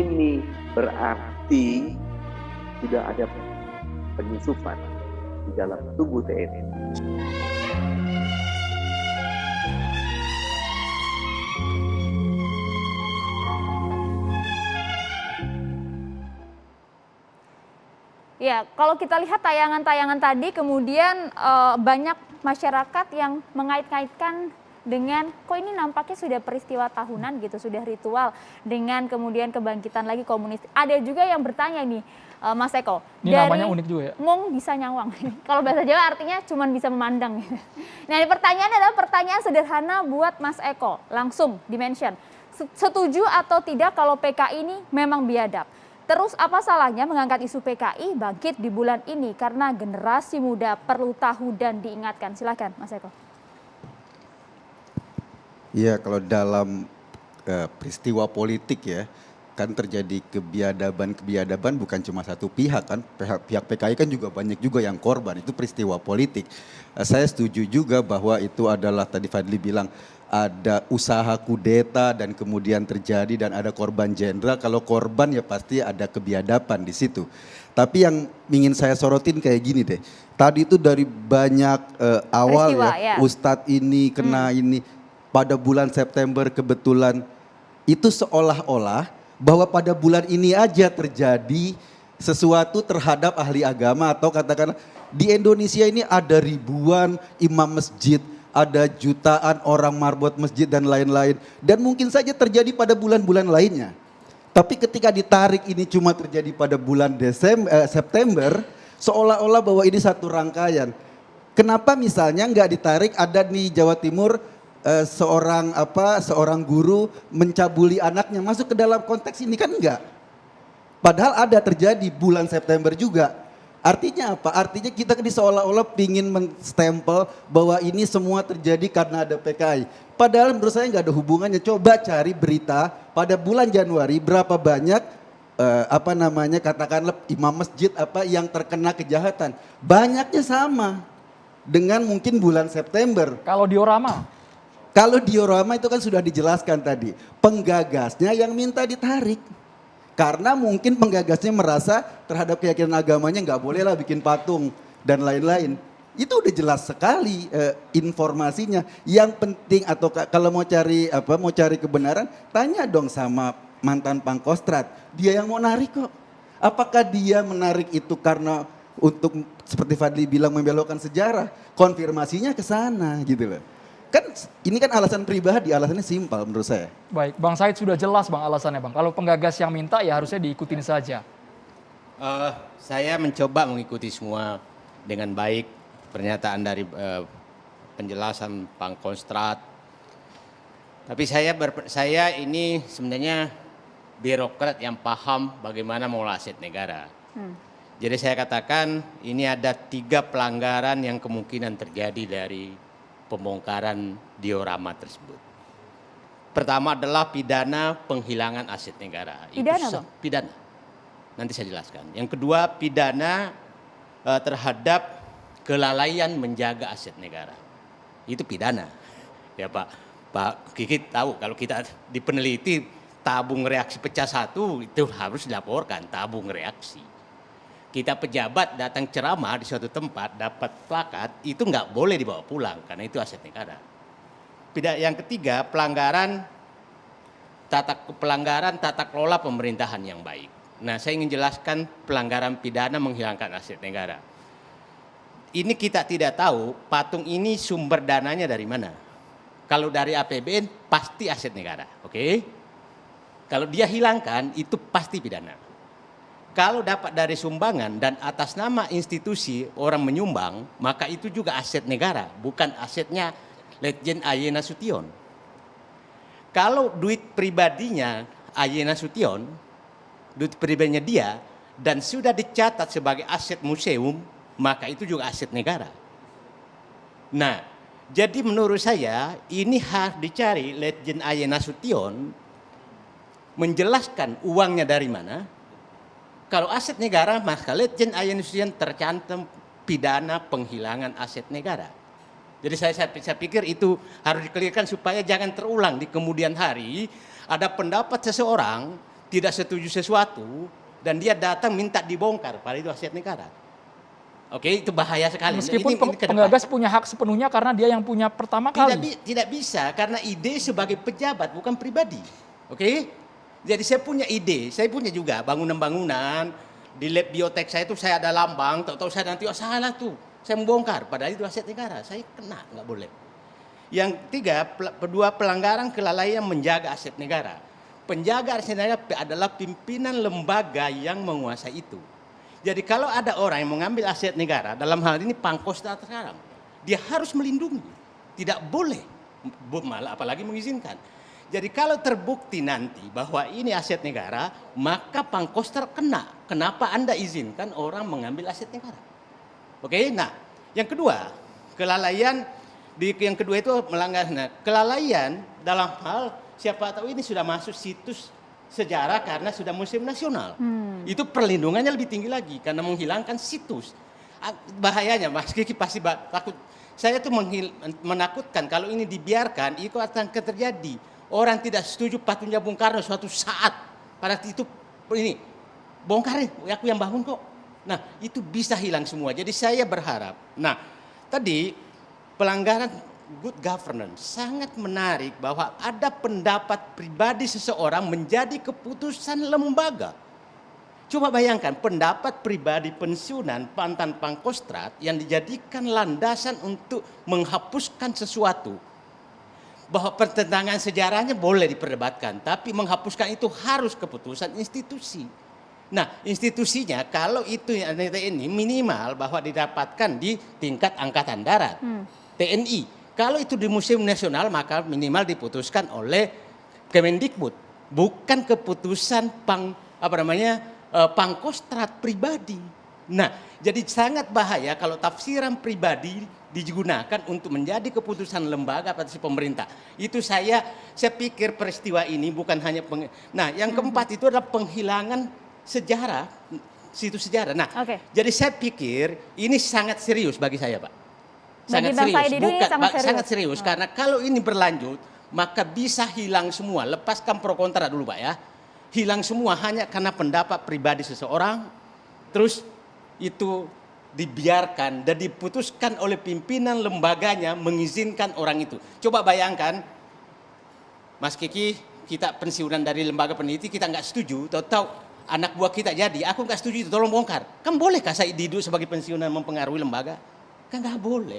ini berarti sudah ada penyusupan di dalam tubuh TNI. Ya, kalau kita lihat tayangan-tayangan tadi, kemudian banyak masyarakat yang mengait-ngaitkan dengan kok ini nampaknya sudah peristiwa tahunan gitu, sudah ritual dengan kemudian kebangkitan lagi komunis. Ada juga yang bertanya nih, Mas Eko, ini dari namanya unik juga ya. Mung bisa nyawang. Kalau bahasa Jawa artinya cuman bisa memandang. Nah, ini pertanyaannya adalah pertanyaan sederhana buat Mas Eko, langsung dimention. Setuju atau tidak kalau PKI ini memang biadab? Terus apa salahnya mengangkat isu PKI bangkit di bulan ini karena generasi muda perlu tahu dan diingatkan. Silakan Mas Eko. Iya, kalau dalam peristiwa politik ya, kan terjadi kebiadaban bukan cuma satu pihak kan, pihak PKI kan juga banyak juga yang korban, itu peristiwa politik. Saya setuju juga bahwa itu adalah tadi Fadli bilang ada usaha kudeta dan kemudian terjadi dan ada korban jenderal. Kalau korban ya pasti ada kebiadaban di situ. Tapi yang ingin saya sorotin kayak gini deh. Tadi itu dari banyak awal peristiwa, ya, Ustadz ini kena ini pada bulan September kebetulan itu seolah-olah bahwa pada bulan ini aja terjadi sesuatu terhadap ahli agama atau katakanlah di Indonesia ini ada ribuan imam masjid, ada jutaan orang marbot masjid dan lain-lain. Dan mungkin saja terjadi pada bulan-bulan lainnya. Tapi ketika ditarik ini cuma terjadi pada bulan September, seolah-olah bahwa ini satu rangkaian. Kenapa misalnya nggak ditarik ada di Jawa Timur seorang guru mencabuli anaknya masuk ke dalam konteks ini kan enggak. Padahal ada terjadi bulan September juga. Artinya apa? Artinya kita seolah-olah pingin menstempel bahwa ini semua terjadi karena ada PKI. Padahal menurut saya nggak ada hubungannya. Coba cari berita pada bulan Januari berapa banyak katakanlah imam masjid yang terkena kejahatan. Banyaknya sama dengan mungkin bulan September. Kalau diorama itu kan sudah dijelaskan tadi. Penggagasnya yang minta ditarik. Karena mungkin penggagasnya merasa terhadap keyakinan agamanya nggak boleh lah bikin patung dan lain-lain. Itu udah jelas sekali informasinya. Yang penting atau kalau mau cari kebenaran, tanya dong sama mantan Pangkostrat. Dia yang mau narik kok. Apakah dia menarik itu karena untuk seperti Fadli bilang membelokkan sejarah? Konfirmasinya ke sana gitu loh. Kan ini kan alasan pribadi, alasannya simpel menurut saya. Baik, Bang Said sudah jelas Bang alasannya Bang. Kalau penggagas yang minta ya harusnya diikutin saja. Saya mencoba mengikuti semua dengan baik pernyataan dari penjelasan Pangkostrat. Tapi saya ini sebenarnya birokrat yang paham bagaimana mengelola aset negara. Jadi saya katakan ini ada 3 pelanggaran yang kemungkinan terjadi dari pembongkaran diorama tersebut. Pertama adalah pidana penghilangan aset negara. Pidana. Nanti saya jelaskan. Yang kedua pidana terhadap kelalaian menjaga aset negara. Itu pidana. Ya Pak Kiki tahu kalau kita di peneliti tabung reaksi pecah 1 itu harus dilaporkan tabung reaksi. Kita pejabat datang ceramah di suatu tempat dapat plakat itu nggak boleh dibawa pulang karena itu aset negara. Yang ketiga pelanggaran tata kelola pemerintahan yang baik. Nah saya ingin jelaskan pelanggaran pidana menghilangkan aset negara. Ini kita tidak tahu patung ini sumber dananya dari mana. Kalau dari APBN pasti aset negara, oke? Kalau dia hilangkan itu pasti pidana. Kalau dapat dari sumbangan dan atas nama institusi orang menyumbang, maka itu juga aset negara, bukan asetnya Letjen Aye Nasution. Kalau duit pribadinya Aye Nasution, duit pribadinya dia, dan sudah dicatat sebagai aset museum, maka itu juga aset negara. Nah, jadi menurut saya ini harus dicari Letjen Aye Nasution menjelaskan uangnya dari mana. Kalau aset negara, maka Letjen Aye Nasution tercantum pidana penghilangan aset negara. Jadi saya pikir itu harus dikelirkan supaya jangan terulang di kemudian hari ada pendapat seseorang tidak setuju sesuatu dan dia datang minta dibongkar, padahal itu aset negara. Oke, itu bahaya sekali. Meskipun Ini ke depan. penggagas punya hak sepenuhnya karena dia yang punya pertama kali. Tidak bisa, karena ide sebagai pejabat, bukan pribadi. Oke? Jadi saya punya ide, saya punya juga bangunan-bangunan, di lab biotek saya itu saya ada lambang, tahu-tahu saya nanti, salah tuh, saya membongkar, padahal itu aset negara, saya kena, nggak boleh. Yang ketiga, kedua pelanggaran kelalaian menjaga aset negara. Penjaga aset negara adalah pimpinan lembaga yang menguasai itu. Jadi kalau ada orang yang mengambil aset negara, dalam hal ini Pangkostrat sekarang, dia harus melindungi, tidak boleh, malah apalagi mengizinkan. Jadi kalau terbukti nanti bahwa ini aset negara, maka Pangkostrat kena. Kenapa Anda izinkan orang mengambil aset negara? Oke, nah yang kedua, kelalaian, yang kedua itu melanggar, kelalaian dalam hal siapa tahu ini sudah masuk situs sejarah karena sudah museum nasional. Itu perlindungannya lebih tinggi lagi karena menghilangkan situs. Bahayanya Mas Kiki pasti takut. Saya tuh menakutkan kalau ini dibiarkan itu akan terjadi. Orang tidak setuju patungnya Bung Karno suatu saat. Pada itu ini bongkar aku yang bangun kok. Nah itu bisa hilang semua. Jadi saya berharap. Nah tadi pelanggaran good governance sangat menarik bahwa ada pendapat pribadi seseorang menjadi keputusan lembaga. Coba bayangkan pendapat pribadi pensiunan mantan Pangkostrat yang dijadikan landasan untuk menghapuskan sesuatu. Bahwa pertentangan sejarahnya boleh diperdebatkan, tapi menghapuskan itu harus keputusan institusi. Nah, institusinya kalau itu TNI minimal bahwa didapatkan di tingkat Angkatan Darat, TNI. Kalau itu di Museum Nasional maka minimal diputuskan oleh Kemendikbud, bukan keputusan Pangkostrat pribadi. Nah, jadi sangat bahaya kalau tafsiran pribadi digunakan untuk menjadi keputusan lembaga atau pemerintah. Itu saya pikir peristiwa ini bukan hanya Nah, yang keempat itu adalah penghilangan sejarah, situs sejarah. Nah, jadi saya pikir ini sangat serius bagi saya, Pak. Sangat serius, sangat serius karena kalau ini berlanjut maka bisa hilang semua. Lepaskan pro kontra dulu Pak ya. Hilang semua hanya karena pendapat pribadi seseorang. Terus itu dibiarkan dan diputuskan oleh pimpinan lembaganya mengizinkan orang itu. Coba bayangkan Mas Kiki, kita pensiunan dari lembaga peneliti, kita nggak setuju, tahu-tahu anak buah kita jadi, aku nggak setuju itu, tolong bongkar. Kan bolehkah saya duduk sebagai pensiunan mempengaruhi lembaga? Kan nggak boleh.